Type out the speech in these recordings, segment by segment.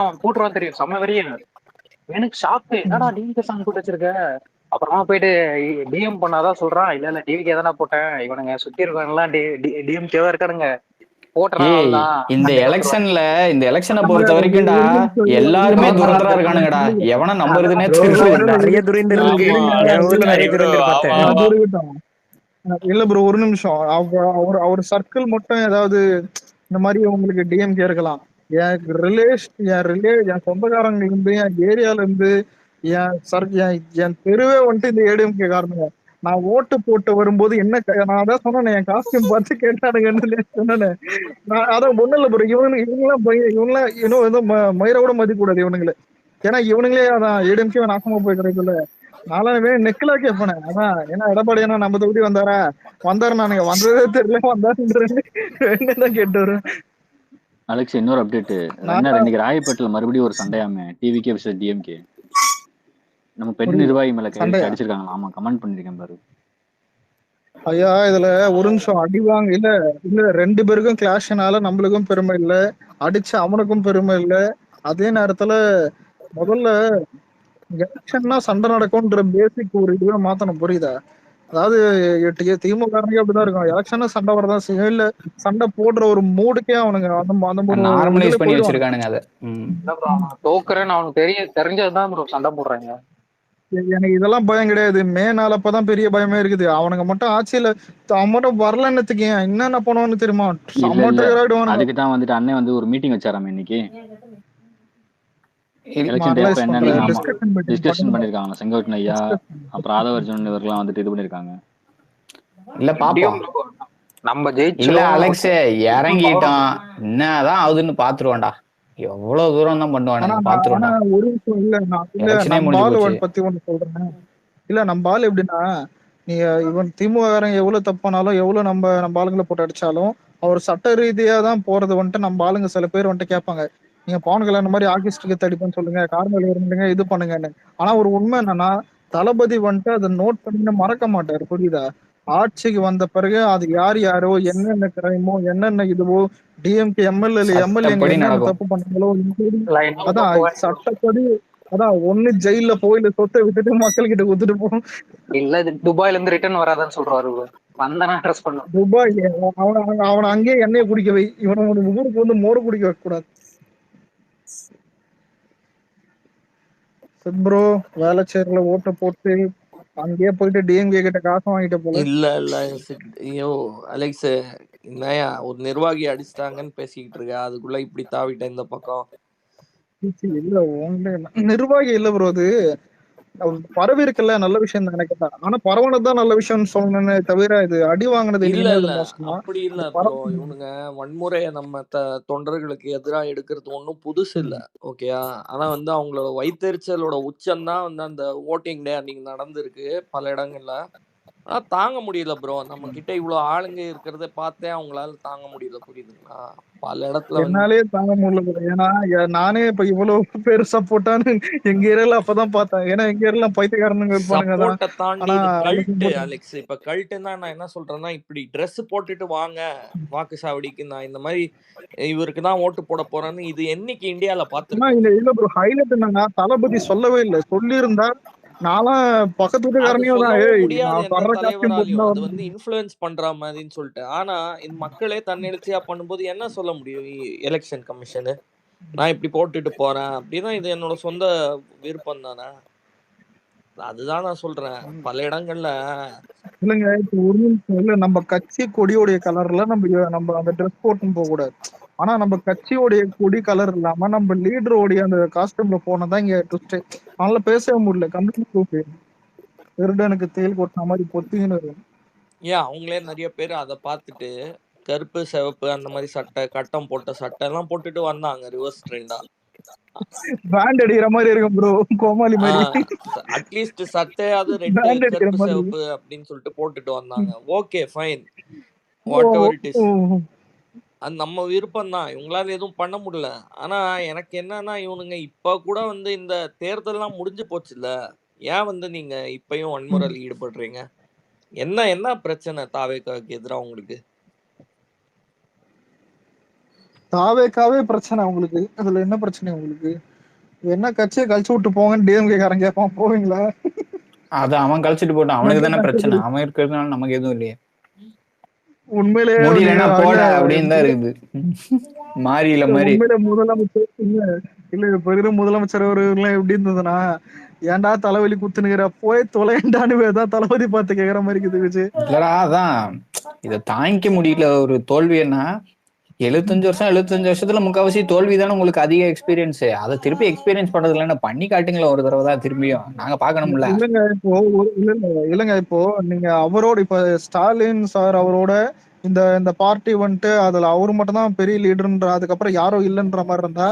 போட்டுருவான் தெரியும், செம்ம வெறியன். எனக்கு ஷாக்கு, என்னடா டிவிகே சாங் போட்டு வச்சிருக்க. அப்புறமா போயிட்டு டிஎம் பண்ணாதான் சொல்றான், இல்ல இல்ல டிவிகே தானே போட்டேன், இவனுங்க சுத்தி இருக்கவங்கலாம் டிஎம்கேவா இருக்கானுங்க, போட்டுறான் ஏய் அவள்தான் இந்த சண்டைக்கு வந்துருவான். எலெக்ஷன்ல இந்த எலெக்ஷனை பொறுத்த வரைக்கும்டா எல்லாருமே துரந்தரா இருக்கானுங்கடா. எவனை நம்புறதுன்னே ப்ரோ தெரியல. நிறைய துரைந்தர் இருக்கு. ஆமா என் ஊர்ல நிறைய ப்ரோ, துரைந்தர் ஆமா பார்த்தேன். ஆமா. அது இருக்கட்டும். இல்ல ப்ரோ, ஒரு நிமிஷம். அவர் சர்க்கிள் மட்டும் ஏதாவது இந்த மாதிரி உங்களுக்கு டிஎம்கே இருக்கலாம். என் சொந்தக்காரங்க இருந்து, என் ஏரியால இருந்து, என் தெருவே வந்துட்டு இந்த ஏடிஎம்கே காரணங்க. நான் ஓட்டு போட்டு வரும்போது நான் அதான் சொன்னேன், என் காஸ்டியூம் பார்த்து கேட்டானுங்கன்னு சொன்னேன். நான் அதான் ஒண்ணும் இல்ல ப்ரோ, இவங்கெல்லாம் இன்னும் வந்து மயிரை கூட மதிக்க கூடாது இவனுங்களே. ஏன்னா இவனுங்களே அதான் ஏடிஎம்கே நாசமா போய் கிடைக்கல. நாலாவே நெக்லா கேட்பேன். அதான் ஏன்னா எடப்பாடி ஏன்னா நம்ம தொகுதி வந்தாரு நானுங்க வந்ததே தெரியல, வந்தாருன்னு தான் கேட்டு வருவேன். அலெக்ஸ் இன்னொரு அப்டேட், இன்னைக்கு ராயப்பேட்டில் மறுபடியும் ஒரு சண்டையாமே, டிவிகே vs டிஎம்கே. நம்ம பெண் நிர்வாகி மேல கை வச்சு அடிச்சிருக்காங்க. ஆமா, கமெண்ட் பண்ணிருக்கேன் பாரு. ஐயா இதுல ஒரு நிமிஷம் அடிவாங்க இல்ல இல்ல, 2 பேருக்கும் கிளாஷ்னால நம்மளுக்கும் பெருமை இல்ல, அடிச்சு அவனுக்கும் பெருமை இல்ல. அதே நேரத்துல முதல்ல எலெக்ஷன்னா சண்டை நடக்கும்ன்ற பேசிக் ஒரு இதுவே மாத்தணும், புரியுதா? அதாவது திமுக அப்படிதான் இருக்கும், எலெக்ஷன்னா சண்டை வரதான் செய்யும். இல்ல சண்டை போடுற ஒரு மூடுக்கே அவனுங்க அந்த நார்மலைஸ் பண்ணி வச்சிருக்கானுங்க அதை. தோக்குறேன்னு அவனுக்கு தெரிஞ்சதுதான் ப்ரோ சண்டை போடுறாங்க. எனக்கு இதெல்லாம் பயம் கிடையாது. மேனால அப்பதான் பெரிய பயமே இருக்குது. அவனுங்க மட்டும் ஆட்சியில அவன் மட்டும் வரலன்னுக்கு என்னென்ன பண்ணுவான்னு தெரியுமா? அதுக்கு தான் வந்துட்டு அண்ணன் வந்து ஒரு மீட்டிங் வச்சாராம இன்னைக்கு. எலெக்ஷன் டைப் என்னன்னு டிஸ்கஷன் பண்ணிருக்காங்க. செங்கோட்டன் ஐயா அப்புறம் ஆதவர்ஜுன் இவர்கள்லாம் வந்துட்டு இது பண்ணிருக்காங்க. இல்ல பாப்போம், நம்ம ஜெயிச்சு இல்ல அலெக்ஸ் இறங்கிட்டோம், என்னதான் ஆகுதுன்னு பாத்துருவோம்டா. எவ்வளவு தூரம் தான் பண்ணுவானு பாத்துருவோம்டா. ஒரு விஷயம் இல்ல, நான் பத்தி ஒண்ணு சொல்றேன். இல்ல நம்ம ஆள் எப்படின்னா, நீங்க இவன் திமுககாரங்க எவ்வளவு தப்பானாலும் எவ்வளவு நம்ம ஆளுங்களை போட்டு அடிச்சாலும் அவர் சட்ட ரீதியா தான் போறது வந்துட்டு நம்ம ஆளுங்க சில பேர் வந்துட்டு கேட்பாங்க, நீங்க பவன் கல்யாணம் மாதிரி ஆர்கெஸ்ட்ருக்கு தடிப்பேன்னு சொல்லுங்க, கார்மல் இருந்துங்க இது பண்ணுங்கன்னு. ஆனா ஒரு உண்மை என்னன்னா, தளபதி வந்துட்டு அதை நோட் பண்ணி மறக்க மாட்டாரு, புரியுதா? ஆட்சிக்கு வந்த பிறகு அது யாரோ என்னென்ன கிரைமோ என்னென்ன இதுவோ டிஎம்கே எம்எல்ஏ என்னென்ன தப்பு பண்ணாங்களோ அதான் சட்டப்படி, அதான் ஒண்ணு ஜெயில போயில சொத்தை விட்டுட்டு மக்கள் கிட்ட கொடுத்துட்டு போகும். இல்ல துபாயில இருந்து ரிட்டர்ன் வராதான்னு சொல்றாரு. வந்தனா ட்ரெஸ் பண்ண துபாய் அவனை அங்கேயே எண்ணெயை குடிக்க வை, இவனோட ஊருக்கு வந்து மோர் குடிக்க வைக்க கூடாது. ப்ரோ வேலை சேர்ல ஓட்ட போட்டு அங்கேயே போயிட்டு டிஎம்கே கிட்ட காசு வாங்கிட்டு போல. இல்ல ஐயோ அலெக்ஸ், என்னயா ஒரு நிர்வாகி அடிச்சிட்டாங்கன்னு பேசிக்கிட்டு இருக்க, அதுக்குள்ள இப்படி தாவிட்டேன் இந்த பக்கம். இல்ல நிர்வாகி இல்ல ப்ரோ, அது பரவி இருக்குல்ல, நல்ல விஷயம் தான் எனக்கு. ஆனா பரவனதான் நல்ல விஷயம்னு சொல்லணும்னு தவிர இது அடி வாங்கினது இல்ல அப்படி இல்ல ப்ரோ. இவனுங்க வன்முறைய நம்ம தொண்டர்களுக்கு எதிராக எடுக்கிறது ஒன்றும் புதுசு இல்ல, ஓகேயா? ஆனா வந்து அவங்களோட வைத்தறிச்சலோட உச்சம்தான் வந்து அந்த ஓட்டிங் டே அன்னைக்கு நடந்திருக்கு பல இடங்கள்ல. ஆனா தாங்க முடியல ப்ரோ, நம்ம கிட்ட இவ்வளவு ஆளுங்க இருக்கிறத பார்த்தே அவங்களால தாங்க முடியல, புரியுதுங்களா? பல இடத்துல என்னாலே தாங்க முடியல. ஏன்னா நானே இப்ப இவ்வளவு பேர் சப்போர்ட்டான்னு எங்க ஏரியால அப்பதான் பார்த்தேன். ஏன்னா எங்க ஏரியால பைத்தியக்காரனுங்க இருப்பானுங்க. தாண்டி கல்ட்டு அலெக்ஸ், இப்ப கல்ட்டுன்னா நான் என்ன சொல்றேன்னா, இப்படி ட்ரெஸ் போட்டுட்டு வாங்க வாக்கு சாவடிக்கு, நான் இந்த மாதிரி இவருக்கு தான் ஓட்டு போட போறேன்னு இது என்னைக்கு இந்தியால பாத்துருக்கோம்? இல்ல ப்ரோ, ஹைலைட் என்னன்னா தளபதி சொல்லவே இல்லை. சொல்லி இருந்தா நான்லாம் பக்கத்து வீட்டுக்காரனையும் தான் அது வந்து இன்ஃப்ளூயன்ஸ் பண்ற மாதிரின்னு சொல்லிட்டு. ஆனா இந்த மக்களே தன்னெழுச்சியா பண்ணும்போது என்ன சொல்ல முடியும் எலெக்ஷன் கமிஷனு? நான் இப்படி போட்டுட்டு போறேன் அப்படின்னா இது என்னோட சொந்த விருப்பம் தானே. அதுதான் நான் சொல்றேன். பல இடங்கள்ல இல்லைங்க, இப்போ ஒரு நிமிஷம் இல்ல, நம்ம கட்சி கொடியோடைய கலர்ல நம்ம அந்த ட்ரெஸ் போட்டுன்னு போக கூடாது. ஆனா நம்ம கட்சியோடைய கொடி கலர் இல்லாம நம்ம லீடரோடைய அந்த காஸ்டியூம்ல போனதான் இங்க ட்விஸ்ட். அதனால பேசவே முடியல. கம்ப்ளீட் திருடனுக்கு தேல் கொட்டின மாதிரி பொத்தின்னு இருக்கும். ஏன் அவங்களே நிறைய பேர் அதை பார்த்துட்டு கருப்பு சிவப்பு அந்த மாதிரி சட்டை, கட்டம் போட்ட சட்டை எல்லாம் போட்டுட்டு வந்தாங்க ரிவர்ஸ் ட்ரெண்டா. பேண்ட் அடிக்கிற மாதிரி இருக்கும் ப்ரோ, கோமாளி மாதிரி. அட்லீஸ்ட் சட்டையாவது ரெட் கருப்பு சிவப்பு அப்படின்னு சொல்லிட்டு போட்டுட்டு வந்தாங்க. Okay fine, what ever it is, அது நம்ம விருப்பம் தான். இவங்களால எதுவும் பண்ண முடியல. ஆனா எனக்கு என்னன்னா, இவனுங்க இப்ப கூட வந்து இந்த தேர்தல்லாம் முடிஞ்சு போச்சு இல்ல, ஏன் வந்து நீங்க இப்பயும் வன்முறையில் ஈடுபடுறீங்க? என்ன பிரச்சனை தாவேக்காவுக்கு எதிராக உங்களுக்கு? தாவேக்காவே பிரச்சனை உங்களுக்கு. அதுல என்ன பிரச்சனை உங்களுக்கு? என்ன கட்சியை கழிச்சு விட்டு போங்கன்னு டிஎம்கே காரன் கேட்பான், போவீங்களா? அது அவன் கழிச்சிட்டு போட்டான், அவனுக்கு தானே பிரச்சனை. அவன் இருக்கிறதுனால நமக்கு எதுவும் இல்லையே. உண்மையிலேயே முடியலன்னா போட அப்படின்னு தான் இருக்குது. மாறியில மாதிரி உண்மையில முதலமைச்சர் இல்ல இப்ப இருக்கிற முதலமைச்சர் அவர்கள் எப்படி இருந்ததுன்னா, ஏன்டா தலைவலி குத்துனுங்கிற போய் தொலைண்டான்னு தான் தளபதி பார்த்து கேக்குற மாதிரி இருக்குது விஜய். இல்லடா, அதான் இதை தாங்கிக்க முடியல ஒரு தோல்வின்னா. 75 வருஷத்துல முக்காவாசி தோல்வி தானே உங்களுக்கு அதிக எக்ஸ்பீரியன்ஸ். அதை திருப்பி எக்ஸ்பீரியன்ஸ் பண்றது இல்லைன்னா பண்ணி காட்டுங்களா ஒரு தடவை தான், திரும்பியும் நாங்க பாக்கணும்ல. இல்லங்க இப்போ நீங்க அவரோட இப்ப ஸ்டாலின் சார் அவரோட இந்த பார்ட்டி வந்துட்டு அதுல அவரு மட்டும் தான் பெரிய லீடர்ன்ற, அதுக்கப்புறம் யாரும் இல்லைன்ற மாதிரி இருந்தா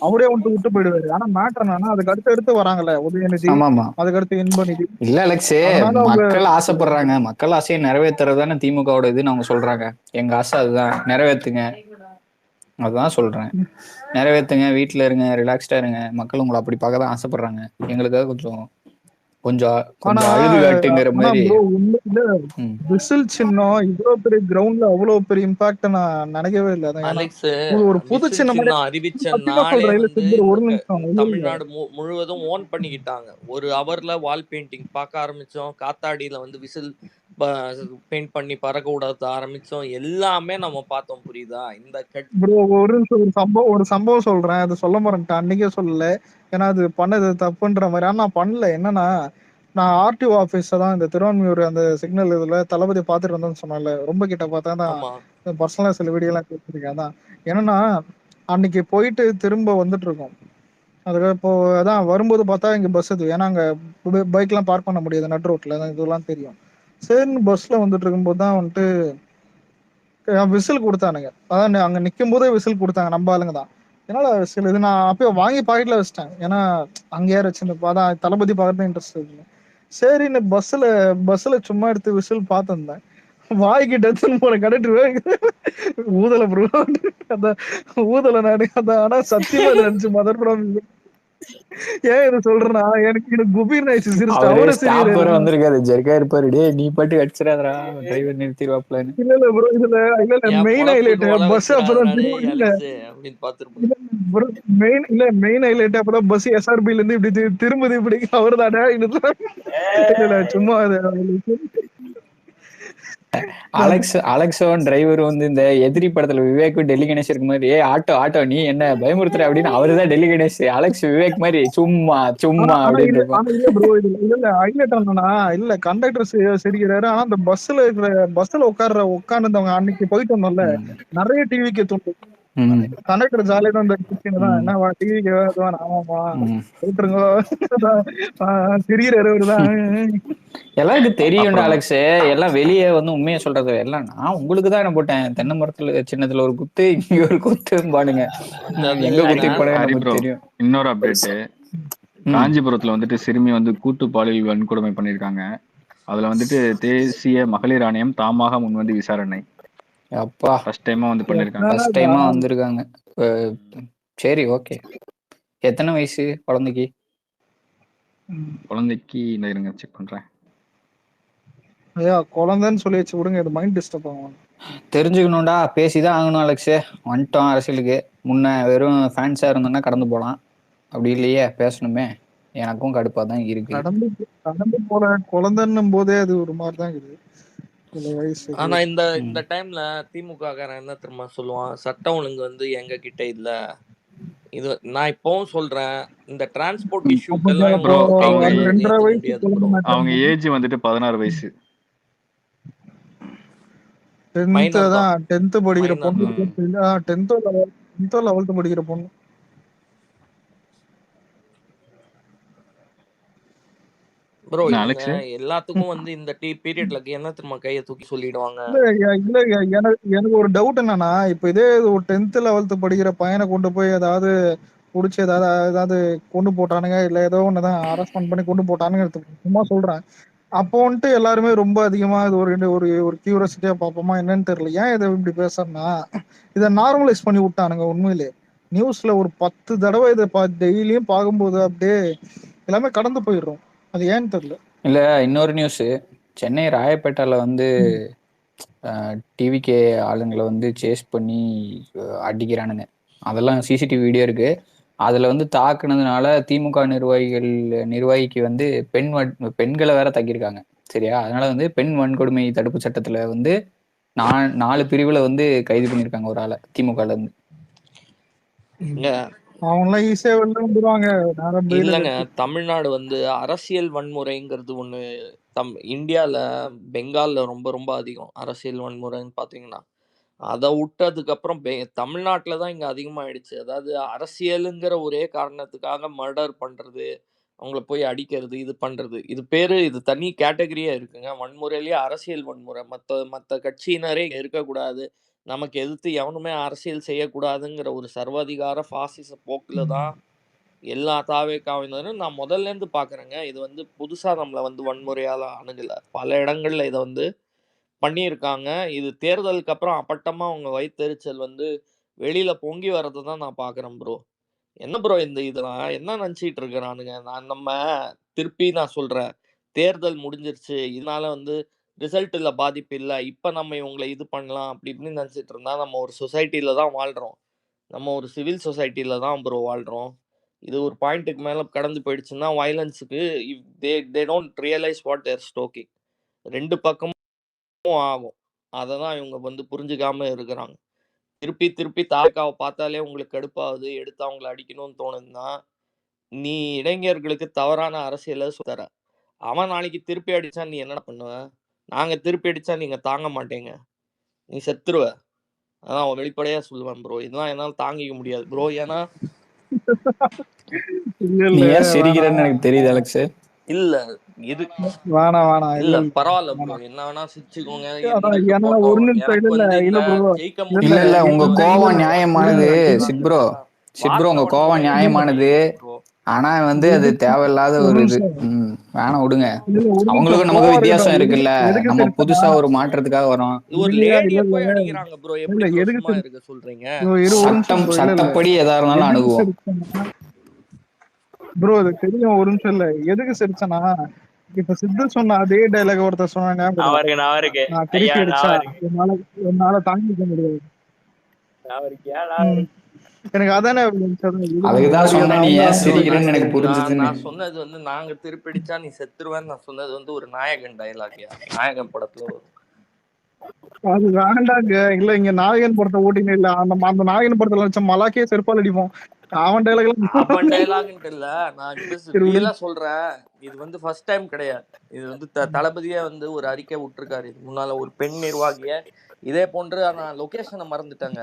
அவரே வந்துட்டு விட்டு போயிடுவாரு. ஆனா மேட்டர் என்னன்னா அதுக்கு அடுத்து வராங்கல்ல உதயநிதி, அதுக்கு அடுத்து இன்பநிதி. இல்ல அலெக்ஸே, மக்கள் ஆசைப்படுறாங்க, மக்கள் ஆசையை நிறைவேற்றுறதுதானே திமுகவோட இதுன்னு அவங்க சொல்றாங்க. எங்க ஆசை அதுதான், நிறைவேற்றுங்க. அதுதான் சொல்றேன், நிறைவேற்றுங்க, வீட்டுல இருங்க, ரிலாக்ஸ்டா இருங்க. மக்கள் உங்களை அப்படி பார்க்க தான் ஆசைப்படுறாங்க. எங்களுக்காக கொஞ்சம் அழுது காட்டுங்கிற மாதிரி. விசில் சின்னம் இவ்வளவு பெரிய கிரவுண்ட்ல அவ்வளவு பெரிய இம்பாக்ட் நான் நினைக்கவே இல்லை. ஒரு புது சின்னம் அறிவிச்ச நாளே வந்து தமிழ்நாடு முழுவதும் ஓன் பண்ணிக்கிட்டாங்க. ஒரு ஹவர்ல வால் பெயிண்டிங் பார்க்க ஆரம்பிச்சோம், காத்தாடியில வந்து விசில் பெயிண்ட் பண்ணி பறக்க விடாத ஆரம்பிச்சோம், எல்லாமே நம்ம பார்த்தோம். புரியுதா? இந்த ஒரு சம்பவம் சொல்றேன், அது சொல்ல மாட்டேன், அன்னைக்கே சொல்லல, ஏன்னா அது பண்ணது தப்புன்ற மாதிரி. ஆனா நான் பண்ணல. என்னன்னா, நான் ஆர்டிஓ ஆபீஸ் தான் இந்த திருவான்மியூர் அந்த சிக்னல் இதுல தளபதி பாத்துட்டு இருந்தேன்னு சொன்னால, ரொம்ப கிட்ட பார்த்தா தான் பர்சனலா சில வீடியோ எல்லாம் கேட்டிருக்கேன். அதான் என்னன்னா, அன்னைக்கு போயிட்டு திரும்ப வந்துட்டு இருக்கோம். அதுக்கு இப்போ அதான் வரும்போது பார்த்தா இங்க பஸ் இது, ஏன்னா அங்க பைக் எல்லாம் பார்க் பண்ண முடியாது நட் ரோட்ல, இதெல்லாம் தெரியும். சரின்னு பஸ்ல வந்துட்டு இருக்கும்போது தான் வந்துட்டு விசில் கொடுத்தானுங்க. அதான் அங்க நிக்கும் போதே விசில் கொடுத்தாங்க, நம்ம ஆளுங்க தான். என்னால விசில் இது நான் அப்பயே வாங்கி பாக்கெட்ல வச்சிட்டேன், ஏன்னா அங்க யார் வச்சிருந்தப்ப அதான் தளபதி பார்க்கறது இன்ட்ரெஸ்ட் இருக்கு. சரின்னு பஸ்ல சும்மா எடுத்து விசில் பார்த்திருந்தேன். வாய்க்கு டச்சுன்னு போன கண்டக்டர் ஊதல ப்ரோ, அதான் ஊதல நானு. அதான் ஆனா சத்தியமா நினைச்சு மதர் ப்ரோ. ஏன் இது சொல்றேன்னா, எனக்கு குபீர் ஆயிடுச்சு, சிரிச்சிட்டு வந்திருக்காரு, ஜெர்கா இருப்பாரு, டேய் நீ பாட்டு அடிச்சிடாதடா, டிரைவர் நிறுத்திடுவாப்லன்னு. இல்ல ப்ரோ, இதுல மெயின் ஹைலைட் பஸ் அப்பதான் மெயின் ஹைலைட் அப்பதான் பஸ் எஸ்ஆர்பில இருந்து இப்படி திரும்புது, இப்படி அவர் தானே இல்ல சும்மா அலெக்ஸோன் டிரைவர் வந்து இந்த எதிரி படத்துல விவேக் டெல்லி கணேஷ் இருக்கு மாதிரி, ஆட்டோ நீ என்ன பயமுறுத்துற அப்படின்னு அவருதான் டெல்லி கணேஷ், அலெக்ஸ் விவேக் மாதிரி சும்மா அப்படின்னு. இல்ல கண்டக்டர் சிரிக்கிறாரு. ஆனா அந்த பஸ்ல உட்கார்ந்தவங்க அன்னைக்கு போயிட்டு வந்தோம்ல, நிறைய டிவிக்கு தோணும். கண்டக்டர் ஜாலியா தான் என்ன டிவிக்கு ஆமாமா போட்டுருங்க சிரிக்கிறாரு அவருதான். எல்லாருக்கும் தெரியும் அலெக்ஸ், எல்லாம் வெளியே வந்து உண்மையை சொல்றது எல்லாம். நான் உங்களுக்கு தான் என்ன போட்டேன், தென்னை மரத்துல சின்னத்துல ஒரு குத்து, இங்க ஒரு குத்து பாடுங்க, எங்க குத்தி போட தெரியும். இன்னொரு அப்டேட், காஞ்சிபுரத்துல வந்துட்டு சிறுமி வந்து கூட்டு பாலியல் வன்கொடுமை பண்ணிருக்காங்க. அதுல வந்துட்டு தேசிய மகளிர் ஆணையம் தாமாக முன் வந்து விசாரணை. அப்பா ஃபர்ஸ்ட் டைமா வந்து பண்ணிருக்காங்க, ஃபர்ஸ்ட் டைமா வந்திருக்காங்க. சரி ஓகே. எத்தனை வயசு குழந்தைக்கு? இருங்க செக் பண்றேன். ஐயா குழந்தைன்னு சொல்லி வச்சு விடுங்க, இது மைண்ட் டிஸ்டர்ப் ஆகும். தெரிஞ்சுக்கணும்டா, பேசிதான் ஆகணும் அலெக்ஸ். வந்துட்டோம் அரசியலுக்கு, முன்ன வெறும் ஃபேன்ஸா இருந்தோம்னா கடந்து போலாம், அப்படி இல்லையே பேசணுமே, எனக்கும் கடுப்பா தான் இருக்கு. கடந்து போற குழந்தைன்னும் போதே அது ஒரு மாதிரி தான் இருக்குது. ஆனா இந்த டைம்ல திமுக காரன் என்ன தெரியுமா சொல்லுவான், சட்டம் ஒழுங்கு வந்து எங்க கிட்ட இல்ல. இது நான் இப்பவும் சொல்றேன், இந்த டிரான்ஸ்போர்ட் இஷ்யூக்கு அவங்க ஏஜ் வந்துட்டு 16 வயசு. 10th படிக்கிற பொண்ணு, 10th 11th படிக்கிற பொண்ணு. ப்ரோ எல்லாத்துக்கும் வந்து இந்த பீரியட்ல என்ன தெரியுமா கையை தூக்கி சொல்லிடுவாங்க. இல்ல எனக்கு ஒரு டவுட் என்னன்னா, இப்ப இதே ஒரு 10th 11th படிக்கிற பையனை கொண்டு போய் ஏதாவது புடிச்சு ஏதாவது கொண்டு போட்டானுங்க, இல்ல ஏதோ ஒண்ணுதான் அரெஸ்ட் பண்ணி கொண்டு போட்டானுங்க சும்மா சொல்றேன். அப்போ வந்துட்டு எல்லாருமே ரொம்ப அதிகமா இது ஒரு கியூரியாசிட்டியா பாப்போமா என்னன்னு தெரியல. ஏன் இதை இப்படி பேசுறேன்னா, இதை நார்மலைஸ் பண்ணி விட்டானுங்க. உண்மையிலே நியூஸ்ல ஒரு 10 தடவை இதை டெய்லியும் பார்க்கும்போது அப்படியே எல்லாமே கடந்து போயிடுறோம். அது ஏன்னு தெரியல. இல்ல இன்னொரு நியூஸ், சென்னை ராயப்பேட்டால வந்து டிவிகே ஆளுங்களை வந்து சேஸ் பண்ணி அடிக்கிறானுங்க. அதெல்லாம் சிசிடிவி வீடியோ இருக்கு. அதுல வந்து தாக்குனதுனால திமுக நிர்வாகிக்கு வந்து பெண்களை வேற தக்கியிருக்காங்க. சரியா? அதனால வந்து பெண் வன்கொடுமை தடுப்பு சட்டத்துல வந்து 4 பிரிவுல வந்து கைது பண்ணிருக்காங்க ஒரு ஆளை திமுகல இருந்து. அவங்களாம் ஈஸியா வெளில வந்துருவாங்க. இல்லைங்க, தமிழ்நாடு வந்து அரசியல் வன்முறைங்கிறது ஒண்ணு இந்தியால பெங்கால்ல ரொம்ப ரொம்ப அதிகம் அரசியல் வன்முறைன்னு பாத்தீங்கன்னா. அதை விட்டதுக்கு அப்புறம் தமிழ்நாட்டுல தான் இங்க அதிகமாயிடுச்சு. அதாவது அரசியலுங்கிற ஒரே காரணத்துக்காக மர்டர் பண்றது, அவங்கள போய் அடிக்கிறது, இது பண்றது, இது தனி கேட்டகரியா இருக்குங்க. வன்முறையிலேயே அரசியல் வன்முறை. மத்த கட்சியினரே இருக்கக்கூடாது, நமக்கு எதிர்த்து எவனுமே அரசியல் செய்யக்கூடாதுங்கிற ஒரு சர்வாதிகார பாசிச போக்குல தான் எல்லா தாவேக்காவினரும் நான் முதல்ல இருந்து பாக்குறேங்க. இது வந்து புதுசா நம்மள வந்து வன்முறையால அணுகல. பல இடங்கள்ல இதை வந்து பண்ணியிருக்காங்க. இது தேர்தலுக்கு அப்புறம் அப்பட்டமா அவங்க வயித்தெரிச்சல் வந்து வெளியில பொங்கி வர்றதை தான் நான் பாக்குறேன் ப்ரோ. என்ன ப்ரோ இதெல்லாம் என்ன நினைச்சிட்டு இருக்கிறானுங்க? நான் சொல்றேன், தேர்தல் முடிஞ்சிருச்சு, இதனால வந்து ரிசல்ட்ல பாதிப்பு இல்லை, இப்ப நம்ம இவங்களை இது பண்ணலாம் அப்படி இப்படின்னு நினைச்சிட்டு இருந்தா நம்ம ஒரு சொசைட்டில தான் வாழ்றோம். நம்ம ஒரு சிவில் சொசைட்டில தான் ப்ரோ வாழ்றோம். இது ஒரு பாயிண்ட்டுக்கு மேல கடந்து போயிடுச்சுன்னா வயலன்ஸுக்கு they don't realise what there stocking. 2 பக்கமும் ஆகும். அதை தான் இவங்க வந்து புரிஞ்சுக்காம இருக்கிறாங்க. திருப்பி தாக்காவை பார்த்தாலே உங்களுக்கு கடுப்பாகுது, எடுத்து அவங்கள அடிக்கணும்னு தோணுதுன்னா நீ இளைஞர்களுக்கு தவறான அரசியலை தர. அவன் நாளைக்கு திருப்பி அடிச்சா நீ என்ன பண்ணுவ? நாங்க திருப்பி அடிச்சா நீங்க தாங்க மாட்டீங்க, நீ செத்துருவ. அதான் அவன் வெளிப்படையா சொல்லுவான் ப்ரோ. இதெல்லாம் என்னால தாங்கிக்க முடியாது ப்ரோ. ஏன்னா நீ ஏன் சிரிக்கிறன்னு எனக்கு தெரியுது அலெக்ஸ். இல்ல இது இல்ல பரவாயில்ல ப்ரோ, என்ன வேணா சிரிச்சுக்கோங்க. இல்ல உங்க கோவம் நியாயமானது சிட் ப்ரோ. உங்க கோவம் நியாயமானது. ஆனா வந்து அது தேவையில்லாத ஒரு இது. வேணாம் விடுங்க. அவங்களுக்கும் நமக்கு வித்தியாசம் இருக்குல்ல. நம்ம புதுசா ஒரு மாற்றத்துக்காக வரோம். ஒரு லேடியை போய் அடிக்கிறாங்க ப்ரோ. எப்படி சும்மா இருக்க சொல்றீங்க? சட்டப்படி எதா இருந்தாலும் அணுகுவோம் ப்ரோ. அது தெரியும், ஒரு நிமிஷம் இல்ல. எதுக்கு சிரிச்சனா, இப்ப சித்து சொன்ன அதே டைலாக் ஒருத்தர் சொன்னாங்க, நான் திருப்பி அடிச்சா என்னால தாங்கிக்க முடியாது. எனக்கு அதானே அதுக்குதான் சொன்னேன் நீ ஏன் சிரிக்கிறேன்னு எனக்கு புரிஞ்சுது. நான் சொன்னது வந்து நாங்க திருப்பி அடிச்சா நீ செத்துருவேன்னு நான் சொன்னது வந்து ஒரு நாயகன் டைலாக்யா. நாயகன் படத்துல வரும். அது வேண்டாங்க. இல்ல இங்க நாயகன் படத்தை ஓட்டினே இல்ல. அந்த நாயகன் படத்துல வச்ச மலாக்கே செருப்பால் அடிப்போம். அவன் டைலாக்ன்ட்டு இல்ல, நான் ரியலா சொல்றேன். இது வந்து ஃபர்ஸ்ட் டைம் கிடையாது. இது வந்து தளபதியே வந்து ஒரு அறிக்கை விட்டுருக்காரு. இது முன்னால ஒரு பெண் நிர்வாகிய இதே போன்று, நான் லொகேஷனை மறந்துட்டாங்க,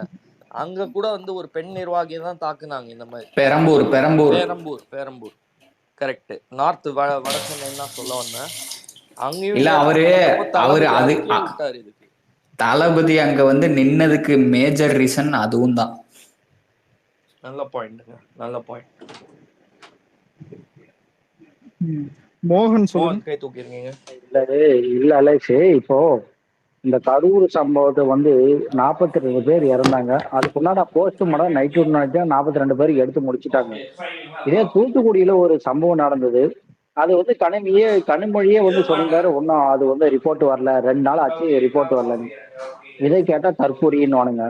அங்க கூட வந்து ஒரு பெண் நிர்வாகியை தான் தாக்குனாங்க இந்த மாதிரி. பெரம்பூர் கரெக்ட். நார்த் வட சென்னைன்னு தான் சொல்ல வந்தேன். அங்கேயும் இல்ல அவரு அது தளபதி அங்க வந்து நின்னதுக்கு மேஜர் ரீசன் அதுவும் தான். நல்ல பாயிண்ட்ங்க, நல்ல பாயிண்ட். மோகன் சொல்லுங்க. கை தூக்கிருக்கீங்க. இல்ல அலெக்ஸ், இப்போ இந்த கரூர் சம்பவத்தை வந்து 42 பேர் இறந்தாங்க. அதுக்கு முன்னாடி போஸ்ட் மார்டம் நைட் 42 பேருக்கு எடுத்து முடிச்சுட்டாங்க. இதே தூத்துக்குடியில ஒரு சம்பவம் நடந்தது. அது வந்து கனிமொழியே வந்து சொல்லியிருந்தாரு, ஒன்னும் அது வந்து ரிப்போர்ட் வரல, 2 நாள் ஆச்சு ரிப்போர்ட் வரலன்னு. இதை கேட்டா தற்கூரின்னு வானுங்க.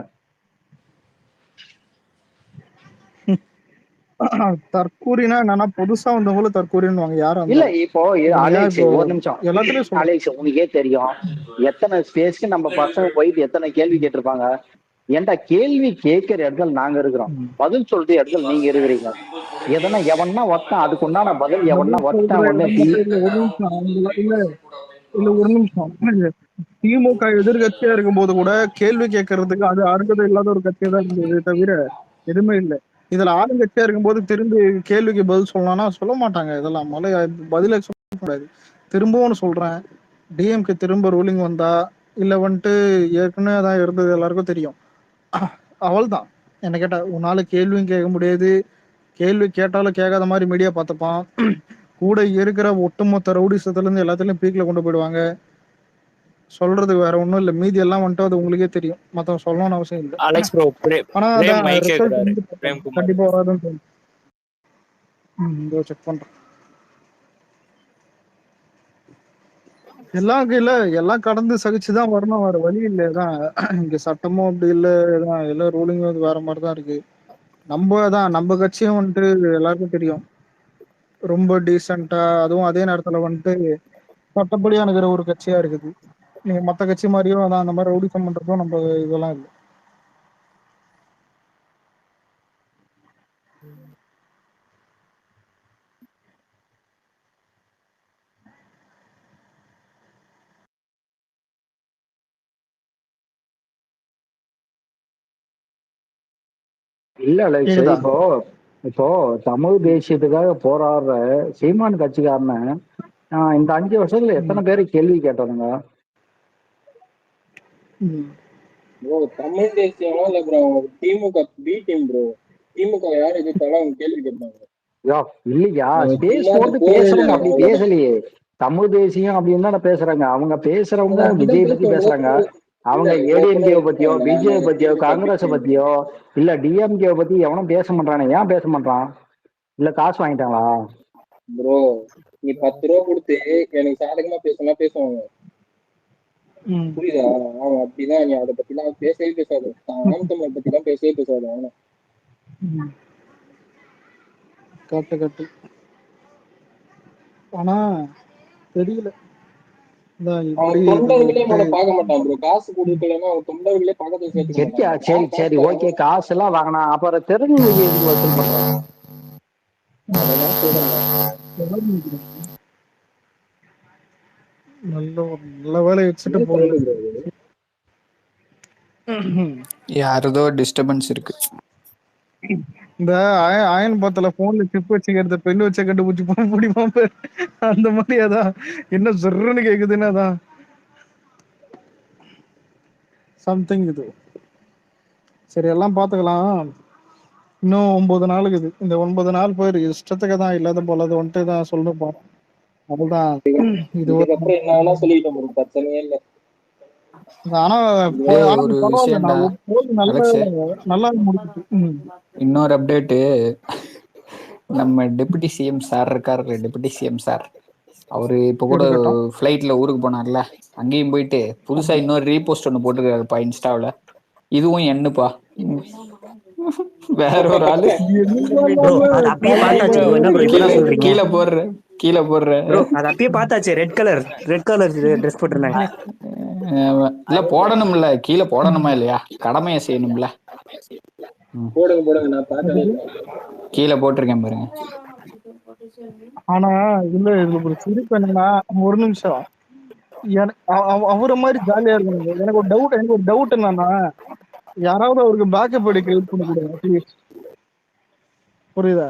தற்கூரினா என்னன்னா புதுசா வந்தவங்களும் தற்கூரின்னு வாங்க. யாரும் இல்ல இப்போ அலெக்ஸ் ஒரு நிமிஷம், அலெக்ஸ் உனக்கே தெரியும் எத்தனை ஸ்பேஸ்க்கு நம்ம பசங்க போயிட்டு எத்தனை கேள்வி கேட்டிருப்பாங்க. ஏன்டா கேள்வி கேட்கிற இடத்துல நாங்க இருக்கிறோம், பதில் சொல்ற இடத்துல நீங்க இருக்கிறீங்க. எதனா எவன்னா ஒட்டான் அதுக்கு உண்டான பதில் எவன்னா ஒட்டான். இல்ல ஒரு நிமிஷம். திமுக எதிர்கட்சியா இருக்கும் போது கூட கேள்வி கேட்கறதுக்கு அது அருகதை இல்லாத ஒரு கட்சியா தான் இருந்தது தவிர எதுவுமே இல்லை. இதுல ஆளுங்கட்சியா இருக்கும்போது திரும்பி கேள்விக்கு பதில் சொல்லலாம்னா சொல்ல மாட்டாங்க. இதெல்லாம் பதில சொல்ல கூடாது. திரும்பவும் சொல்றேன், டிஎம்கே திரும்ப ரூலிங் வந்தா இல்ல வந்துட்டு ஏற்கனவே தான் இருந்தது எல்லாருக்கும் தெரியும். அவள் தான் என்ன கேட்டா உன்னால கேள்வியும் கேட்க முடியாது, கேள்வி கேட்டாலும் கேட்காத மாதிரி மீடியா பார்த்துப்பான். கூட இருக்கிற ஒட்டுமொத்த ரவுடிசத்துல இருந்து எல்லாத்துலயும் பீக்ல கொண்டு போயிடுவாங்க. சொல்றதுக்கு வேற ஒண்ணும் இல்ல. மீதி எல்லாம் வந்துட்டு அது உங்களுக்கே தெரியும், மத்தவங்க சொல்லணும்னு அவசியம் இல்லை. ஆனா கண்டிப்பா வராதுன்னு தோணும். செக் பண்றேன். எல்லாம் இல்ல, எல்லாம் கடந்து சகிச்சுதான் வரணும், வேற வழி இல்லதான். இங்க சட்டமும் அப்படி இல்ல, எல்லாம் ரூலிங் வந்து வேற மாதிரிதான் இருக்கு. நம்ம கட்சியும் வந்துட்டு எல்லாருக்கும் தெரியும், ரொம்ப டீசெண்டா, அதுவும் அதே நேரத்துல வந்துட்டு சட்டப்படியா இருக்கிற ஒரு கட்சியா இருக்குது. நீங்க மத்த கட்சி மாதிரியும் அதான் அந்த மாதிரி ரவுடிசம் பண்றதும் நம்ம இதெல்லாம் இல்லை. இல்ல அலெக்ஸ், கேக்குதா? இப்போ இப்போ தமிழ் தேசியத்துக்காக போராடுற சீமான் கட்சிக்காரன இந்த 5 வருஷத்துல எத்தனை பேரை கேள்வி கேட்டானுங்க? ப்ரோ தமிழ் தேசியம் இல்ல ப்ரோ, திமுக பி டீம் ப்ரோ. திமுக யார் எதிர்த்தாலும் அவங்க கேள்வி கேட்பாங்க. இல்லையா, ஸ்பேஸ் போட்டு பேசுறவங்க அப்படி பேசலையே. தமிழ் தேசியம் அப்படின்னு தானே பேசுறாங்க. அவங்க பேசுறவங்க விஜய் பத்தி பேசுறாங்க. அவங்க ஏடிஎம்கே பத்தியோ, பிஜேபி பத்தியோ, காங்கிரஸ் பத்தியோ, இல்ல டிஎம்கே பத்தி எவனும் பேச மாட்டானே. ஏன் பேச மாட்டான்? இல்ல காசு வாங்கிட்டாங்களா? ப்ரோ நீ 10 ரூபா கொடுத்து எனக்கு சாதகமா பேசினா பேசுவாங்க, புரியுதா? அவன் அப்படிதான், நீ அதை பத்தி எல்லாம் பேசவே பேசாது. ஆம் தமிழ் பத்தி தான் பேசவே பேசாது அவன. கட்டு ஆனா தெரியல, அவன் தொண்டர்களே அவனை பார்க்க மாட்டான் ப்ரோ. காசு கொடுக்கலன்னா அவன் தொண்டர்களே பக்கத்துல சேர்த்துக்க மாட்டான். சரி ஓகே, காசு எல்லாம் வாங்கினா அப்புறம் தெரிஞ்சு எதுக்கு வசூல் பண்றான்? அதெல்லாம் சொல்றேன். நல்ல வேலை வச்சுட்டு போகுது. யாரதோ டிஸ்டர்பன்ஸ் இருக்கு. இந்த அயன் பாத்துல போன்ல சிப் வச்சுக்கிறது பெண் வச்ச கண்டுபிடிச்சு முடியுமா அந்த மாதிரி. அதான் என்ன சொல்றன்னு கேக்குதுன்னு, அதான் சம்திங் இது. சரி எல்லாம் பாத்துக்கலாம். இன்னும் 9 நாள் இருக்குது. இந்த 9 நாள் போயிரு இஷ்டத்துக்கு தான், இல்லாத போல அது வந்துட்டு தான் சொல்லணும் போறோம். அதுதான் இது. இதுக்கப்புறம் என்ன சொல்லிட்டோம் ப்ரோ, பிரச்சனையே இல்லை. ஆனா ஒரு விஷயம்டா நல்லா முடிச்சு. இன்னொரு அப்டேட்டு, நம்ம டெபுட்டி சிஎம் சார் இருக்காரு, டெபுட்டி சிஎம் சார், அவரு இப்ப கூட ஃபிளைட்ல ஊருக்கு போனார்ல, அங்கேயும் போயிட்டு புதுசா இன்னொரு ரீபோஸ்ட் ஒண்ணு போட்டுருக்காருப்பா இன்ஸ்டாவில. இதுவும் என்னப்பா, வேற ஒரு ஆளு கீழே போடுற அது அப்பயே பார்த்தாச்சு. ரெட் கலர் ட்ரெஸ் போட்டிருந்தாங்க. இல்ல போடணும்ல, கீழே போடணுமா இல்லையா, கடமையை செய்யணும்ல. போடுங்க நான் பார்த்தேன், கீழே போட்டிருக்கேன் பாருங்க. ஆனா இல்ல, இதுல ஒரு சிரிப்பு என்னன்னா, ஒரு நிமிஷம், அவரை மாதிரி ஜாலியா இருக்கணும். எனக்கு ஒரு டவுட் என்னன்னா, யாராவது அவருக்கு பேக்கப் அடி கிரியேட் பண்ணி கொடுங்க ப்ளீஸ். புரியுதா?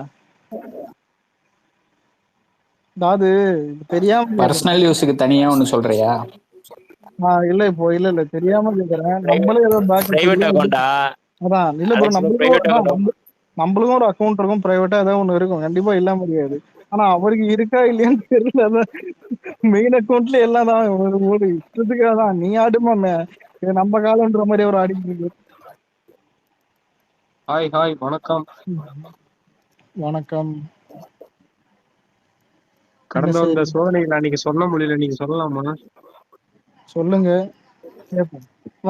அதாவது தெரியாம பர்சனல் யூஸுக்கு தனியா ஒண்ணு சொல்றியா? இல்ல இப்போ இல்ல தெரியாம கேக்குறேன். நம்மளே ஏதோ பேக்கப், அதான் இல்ல ப்ரோ, நம்மளுக்கும் ஒரு அக்கௌண்ட் இருக்கும், பிரைவேட்டா ஏதாவது ஒண்ணு இருக்கும், கண்டிப்பா இல்லாம முடியாது. ஆனா அவருக்கு இருக்கா இல்லையான்னு தெரியல. அதான் மெயின் அக்கௌண்ட்ல எல்லாம் தான் ஒரு இஷ்டத்துக்காக தான். நீ ஆடுமா நம்ம காலம்ன்ற மாதிரி அவர் ஆடிட்டு இருக்கு. ஹாய் வணக்கம். வணக்கம். கடந்த வந்த சோதனைகள் அன்னைக்கு சொல்ல முடியல, நீங்க சொல்லலாமா? சொல்லுங்க,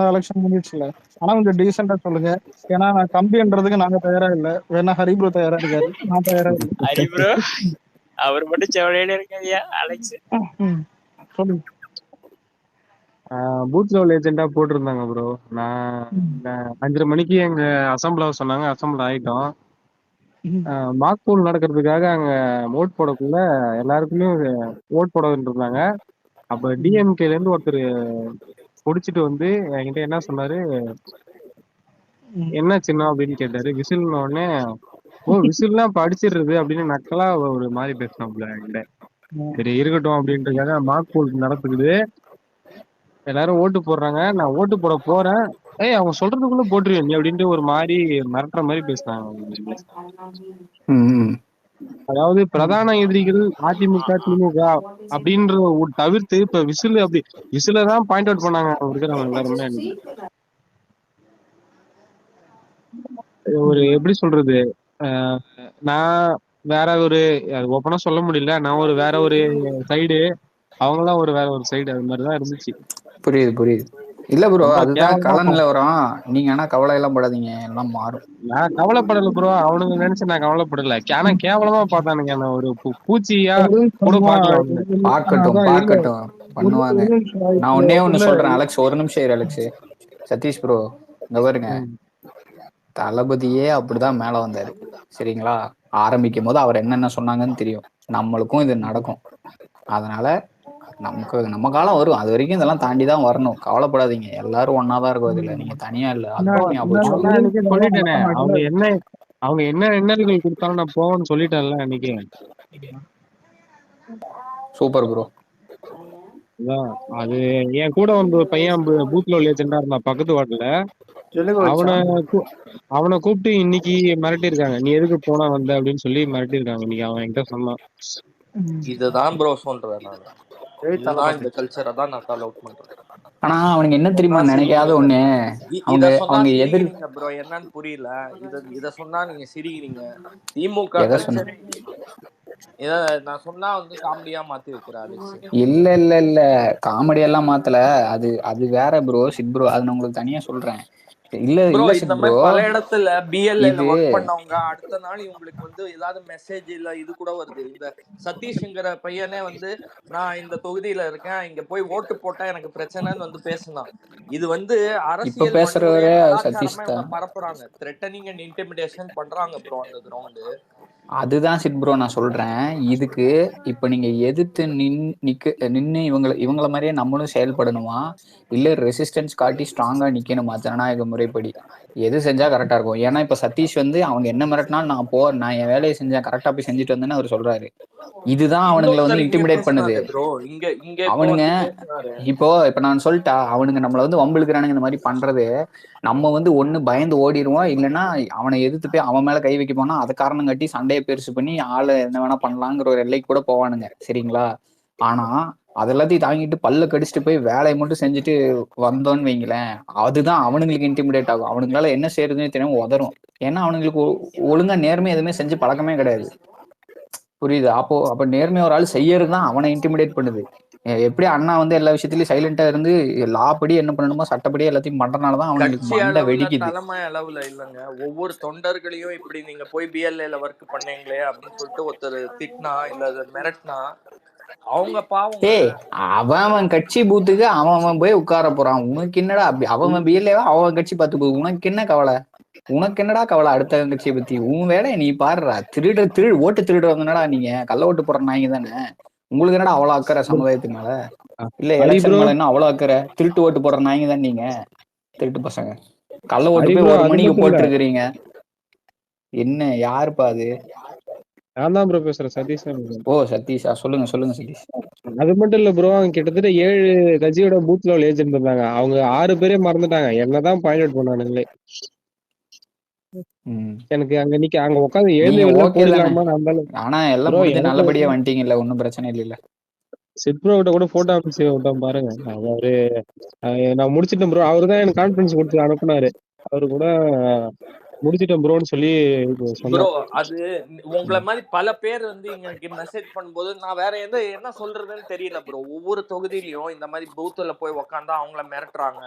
எலெக்ஷன் முடிச்சுல. ஆனா கொஞ்சம் டீசெண்டா சொல்லுங்க. ஏன்னா நான் கம்பின்றதுக்கு நாங்க தயாரா இல்ல. வேணா ஹரிப்ரோ தயாரா இருக்காரு, நான் தயாரா இல்ல. ஹரிப்ரோ அவர் மட்டும் செவலையில இருக்காதியா அலெக்ஸ். சொல்லுங்க. பூத் லெவல் ஏஜென்டா போட்டிருந்தாங்க ப்ரோ. நான் 5:30 மணிக்கு எங்க அசம்பிள சொன்னாங்க, அசம்பிள் ஆயிட்டோம். மாக் போல் நடக்கிறதுக்காக அங்க ஓட் போடக்குள்ள எல்லாருக்குமே ஓட் போட இருந்தாங்க. அப்ப டிஎம்கேல இருந்து ஒருத்தர் பொடிச்சிட்டு வந்து என்கிட்ட என்ன சொன்னாரு, என்ன சின்னம் அப்படின்னு கேட்டாரு. விசில்ன உடனே, ஓ விசில்லாம் இப்ப அடிச்சிடுறது அப்படின்னு நக்கலா ஒரு மாதிரி பேசினாப்ல என்கிட்ட. சரி இருக்கட்டும் அப்படின்றதுக்காக மாக் போல் நடத்துக்குது, எல்லாரும் ஓட்டு போடுறாங்க, நான் ஓட்டு போட போறேன், அவங்க சொல்றதுக்குள்ள போட்டுருவேன் நீ அப்படின்ட்டு ஒரு மாதிரி மிரட்டுற மாதிரி பேசினாங்க. அதாவது பிரதான எதிரிகள் அதிமுக திமுக அப்படின்ற தவிர்த்து இப்ப விசிலதான் பாயிண்ட் அவுட் பண்ணாங்க இருக்கிறவங்க எல்லாருமே. ஒரு எப்படி சொல்றது, நான் வேற ஒரு ஓப்பனா சொல்ல முடியல, நான் வேற ஒரு சைடு, அவங்க எல்லாம் ஒரு வேற ஒரு சைடு அது மாதிரிதான் இருந்துச்சு. புரியுது. இல்ல ப்ரோ, ரொம்ப அதுதான் கேவலமா கலன்ல வரும். நீங்க ஆனா கவலை எல்லாம் படாதீங்க, எல்லாம் மாறும். நான் கவலைப்படல ப்ரோ, அவனுங்க நினைச்சு நான் கவலைப்படல. ஆனா கேவலமா பார்த்தானுங்க என்ன, ஒரு பூச்சியா கூட பாக்கல அவனுங்க. பாக்கட்டும் பண்ணுவாங்க. நான் ஒண்ணு சொல்றேன் அலெக்ஸ், ஒரு நிமிஷம் இரு அலெக்ஸ். சதீஷ் ப்ரோ இங்க பாருங்க, தளபதியே அப்படிதான் மேல வந்தாரு சரிங்களா. ஆரம்பிக்கும் போது அவர் என்னென்ன சொன்னாங்கன்னு தெரியும், நம்மளுக்கும் இது நடக்கும். அதனால நம்ம காலம் வரும், அது வரைக்கும் இதெல்லாம் தாண்டிதான் வரணும். கவலைப்படாதீங்க, எல்லாரும் ஒன்னாதான் இருக்கும். இதுல நீங்க தனியா இல்ல, அதுதான் ஞாபகம். சொல்லிட்டேனே, அவங்க என்ன இன்னல்கள் கொடுத்தாலும் நான் போவேன்னு சொல்லிட்டேன்ல அன்னைக்கு. Super bro. அது என் கூட வந்து ஒரு பையன் பூத்ல ஏஜெண்டா இருந்தான் பக்கத்து வார்டுல. அவனை கூப்பிட்டு இன்னைக்கு மிரட்டி இருக்காங்க, நீ எதுக்கு போனா வந்த அப்படின்னு சொல்லி மிரட்டி இருக்காங்க இன்னைக்கு. அவன் என்கிட்ட சொன்னான். இதுதான் ப்ரோ சொல்றேன் நான், இதுதான் இந்த கல்ச்சரை தான் நான் கால் அவுட் பண்றேன். ஆனா அவனுக்கு என்ன தெரியுமா நினைக்காத ஒண்ணு, அவங்க சிரிக்கிறீங்க ப்ரோ, என்னன்னு புரியல. இத சொன்னா நீங்க சிரிக்கிறீங்க. திமுக கல்ச்சரே இத நான் சொன்னா வந்து காமெடியா மாத்தி வைக்கிறாரு. இல்ல காமெடி எல்லாம் மாத்தல, அது வேற ப்ரோ. சிட் ப்ரோ, அது நான் உங்களுக்கு தனியா சொல்றேன். இல்ல இந்த மாதிரி பல இடத்துல பிஎல்ஏல ஒர்க் பண்ணவங்க அடுத்த நாள் இவங்களுக்கு வந்து ஏதாவது மெசேஜ் இல்ல இது கூட வருது. இந்த சதீஷ்ங்கிற பையனே வந்து நான் இந்த தொகுதியில இருக்கேன், இங்க போய் ஓட்டு போட்டா எனக்கு பிரச்சனைன்னு வந்து பேசினான். இது வந்து அரசியல் கலாச்சாரமா பரப்புறாங்க, த்ரெட்டனிங் அண்ட் இன்டிமிடேஷன் பண்றாங்க ப்ரோ அந்த கிரவுண்டு. அதுதான் சிட் ப்ரோ நான் சொல்றேன். இதுக்கு இப்ப நீங்க எதிர்த்து நின்னு இவங்கள மாதிரியே நம்மளும் செயல்படணுமா, இல்ல ரெசிஸ்டன்ஸ் காட்டி ஸ்ட்ராங்கா நிக்கணுமா? ஜனநாயக முறைப்படி எது செஞ்சா கரெக்டா இருக்கும்? ஏன்னா இப்ப சதீஷ் வந்து அவங்க என்ன மிரட்டினாலும் நான் என் வேலையை செஞ்சேன், கரெக்டா போய் செஞ்சுட்டு வந்தேன்னு அவர் சொல்றாரு. இதுதான் அவனுங்களை வந்து இன்டிமிடேட் பண்ணுது. அவனுங்க இப்ப நான் சொல்லிட்டா, அவனுங்க நம்மள வந்து வம்பிழுக்கிறானுங்க இந்த மாதிரி பண்றது. நம்ம வந்து ஒண்ணு பயந்து ஓடிடுவோம், இல்லைன்னா அவனை எதிர்த்து போய் அவன் மேல கை வைக்க போனா அதை காரணம் காட்டி சண்டையை பெருசு பண்ணி ஆளை என்ன வேணா பண்ணலாங்கிற ஒரு எல்லைக்கு கூட போவானுங்க சரிங்களா. ஆனா அதெல்லாத்தையும் தாங்கிட்டு பல்ல கடிச்சிட்டு போய் வேலையை மட்டும் செஞ்சுட்டு வந்தோன்னு வைங்களேன், அதுதான் அவனுங்களுக்கு இன்டிமிடேட் ஆகும். அவனுங்களால என்ன செய்யறதுன்னு தெரியாம உதரும். ஏன்னா அவனுங்களுக்கு ஒழுங்கா நேர்மை எதுவுமே செஞ்சு பழக்கமே கிடையாது. புரியுது? அப்ப நேர்மையா ஒரு ஆள் செய்யறதுதான் அவனை இன்டிமிடேட் பண்ணுது. எப்படி அண்ணா வந்து எல்லா விஷயத்திலயும் சைலண்டா இருந்து லா படி என்ன பண்ணணுமோ சட்டப்படி எல்லாத்தையும் பண்றதுனாலதான் அவங்களுக்கு மண்டை வெடிக்குது. தலைமை அளவுல இல்லங்க, ஒவ்வொரு தொண்டர்களையும் இப்படி நீங்க போய் பிஎல்ஏல ஒர்க் பண்ணீங்களே அப்படின்னு சொல்லிட்டு ஒருத்தர் திட்டினா இல்ல மிரட்டினா அவங்க பாவம். அவன் கட்சி பூத்துக்கு அவன் போய் உட்கார போறான். உனக்கு என்னடா? அப்படி அவன் பிஎல்ஏவா அவன் கட்சி பார்த்து போகுது, உனக்கு என்ன கவலை? உனக்கு என்னடா கவலை அடுத்த கட்சியை பத்தி? உன் வேலை நீ பாடுறா. ஓட்டு திருடுறதுனடா நீங்க, கள்ள ஓட்டு போடுற நாய்ங்க தானே. உங்களுக்கு என்னடா அவ்வளவு அக்கறை சமுதாயத்துக்கு மேல? இல்ல எலெக்ஷன் மேல என்ன அவ்வளவு அக்கறை? திருட்டு ஓட்டு போடுற நாய்ங்க தான் நீங்க, திருட்டு பசங்க. கள்ள ஓட்டு போய் 1 மணிக்கு போட்டு இருக்கிறீங்க. என்ன யாருப்பா அது? நான் தான் ப்ரோ பேசுறேன், சதீஷ். ஓ சதீஷா, சொல்லுங்க சதீஷ். அது மட்டும் இல்ல ப்ரோ, அவங்க கிட்டத்தட்ட 7 கட்சியோட பூத் லெவல் ஏஜென்ட் இருந்தாங்க. அவங்க 6 பேரே மறந்துட்டாங்க, என்னதான் பாயிண்ட் அவுட் பண்ணானுங்களே. எனக்கு அங்க உட்காந்து ஆனா எல்லாம் முடிஞ்சு நல்லபடியா வந்துட்டீங்கல்ல, ஒன்னும் பிரச்சனை இல்ல. சிட் ப்ரோ கிட்ட கூட போட்டோ அனுப்பிச்சு விட்டோம் பாருங்க. அவரு நான் முடிச்சிட்டேன் ப்ரோ, அவரு தான் எனக்கு கான்ஃபரன்ஸ் கொடுத்து அனுப்புனாரு. அவரு கூட முடிச்சிட்டேன் ப்ரோன்னு சொல்லி ப்ரோ. அது உங்களை மாதிரி பல பேர் வந்து இங்க மெசேஜ் பண்ணும்போது நான் வேற என்ன சொல்றதுன்னு தெரியல ப்ரோ. ஒவ்வொரு தொகுதியிலயும் இந்த மாதிரி பூத்துல போய் உக்காந்தா அவங்கள மிரட்டுறாங்க,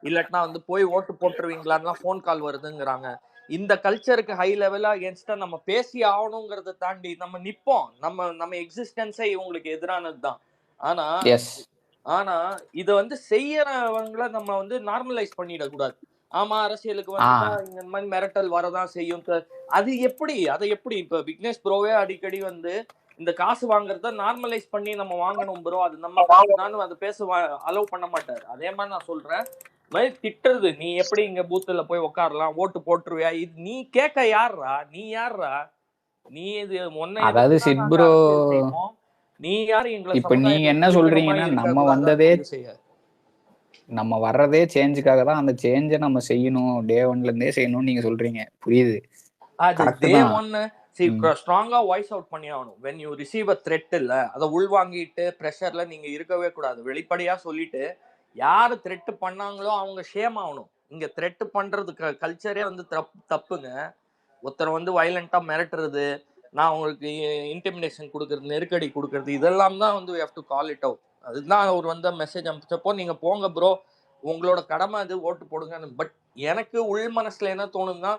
இல்லாட்டினா வந்து போய் ஓட்டு போட்டுருவீங்களான்னு போன் கால் வருதுங்கிறாங்க. இந்த கல்ச்சருக்கு ஹை லெவலா அகேன்ஸ்டா நம்ம பேசி ஆகணுங்கிறத தாண்டி நம்ம நிப்போம். நம்ம எக்ஸிஸ்டன்ஸே இவங்களுக்கு எதிரானது தான். ஆனா இத வந்து செய்யறவங்களை நம்ம வந்து நார்மலைஸ் பண்ணிடக்கூடாது. ஆமா, அரசியலுக்கு வந்து இந்த மாதிரி மிரட்டல் வரதான் செய்யும். அது அதை எப்படி இப்ப விக்னேஷ் ப்ரோவே அடிக்கடி வந்து இந்த காசு வாங்குறத நார்மலைஸ் பண்ணி நம்ம வாங்கணும் ப்ரோ, அது நம்ம நானும் அதை பேச அலோவ் பண்ண மாட்டாரு. அதே மாதிரி நான் சொல்றேன், மாதிரி திட்டுறது, நீ எப்படி இங்க பூத்துல போய் உட்காரலாம், ஓட்டு போட்டுருவியா, இது நீ கேட்க யாருடா? நீ யாருடா? நீ இது அதாவது சிட் ப்ரோ, நீ யாரு எங்களை? இப்ப நீங்க என்ன சொல்றீங்கன்னா நம்ம வர்றதே சேஞ்சுக்காக தான், அந்த சேஞ்சை நம்ம செய்யணும், டே 1ல இருந்தே செய்யணும்னு நீங்க சொல்றீங்க. புரியுது? அது டே 1 ஸ்ட்ராங்கா வாய்ஸ் அவுட் பண்ணி ஆகணும். when you receive a threat இல்ல, அதை உள்வாங்கிட்டு பிரஷர்ல நீங்க இருக்கவே கூடாது. வெளிப்படையா சொல்லிட்டு யாரு த்ரெட் பண்ணாங்களோ அவங்க ஷேம் ஆகணும். இங்க த்ரெட் பண்றது கல்ச்சரே வந்து தப்புங்க. ஒருத்தர் வந்து வயலண்டா மிரட்டுறது, நான் உங்களுக்கு இன்டிமிடேஷன் கொடுக்கறது, நெருக்கடி கொடுக்கறது, இதெல்லாம் தான் வந்து we have to call it out. அதுதான் அவர் வந்து மெசேஜ் அனுப்பிச்சப்போ நீங்க போங்க ப்ரோ, உங்களோட கடமை அது, ஓட்டு போடுங்க. பட் எனக்கு உள் மனசுல என்ன தோணுதுன்னா,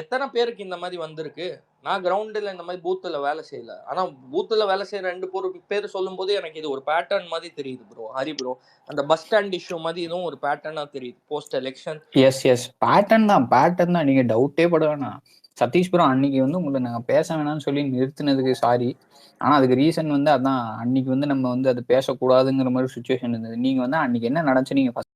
எத்தனை பேருக்கு இந்த மாதிரி வந்திருக்கு? நான் கிரவுண்டில் இந்த மாதிரி பூத்துல வேலை செய்யல. ஆனா பூத்துல வேலை செய்யற 2 பேர் சொல்லும் போது எனக்கு இது ஒரு பேட்டர்ன் மாதிரி தெரியுது ப்ரோ. ஹரி ப்ரோ, அந்த பஸ் ஸ்டாண்ட் இஷ்யூ மாதிரி இதுவும் ஒரு பேட்டர்னா தெரியுது போஸ்ட் எலெக்ஷன். எஸ் பேட்டர்ன் தான், நீங்க டவுட்டே பட வேணாம். சதீஷ் ப்ரோ அன்னைக்கு வந்து உங்களை நாங்க பேச வேணாம்னு சொல்லி நிறுத்தினதுக்கு சாரி. ஆனா அதுக்கு ரீசன் வந்து அதான், அன்னைக்கு வந்து நம்ம வந்து அது பேசக்கூடாதுங்கிற மாதிரி சுச்சுவேஷன் இருந்தது. நீங்க வந்து அன்னைக்கு என்ன நடந்துச்சு நீங்க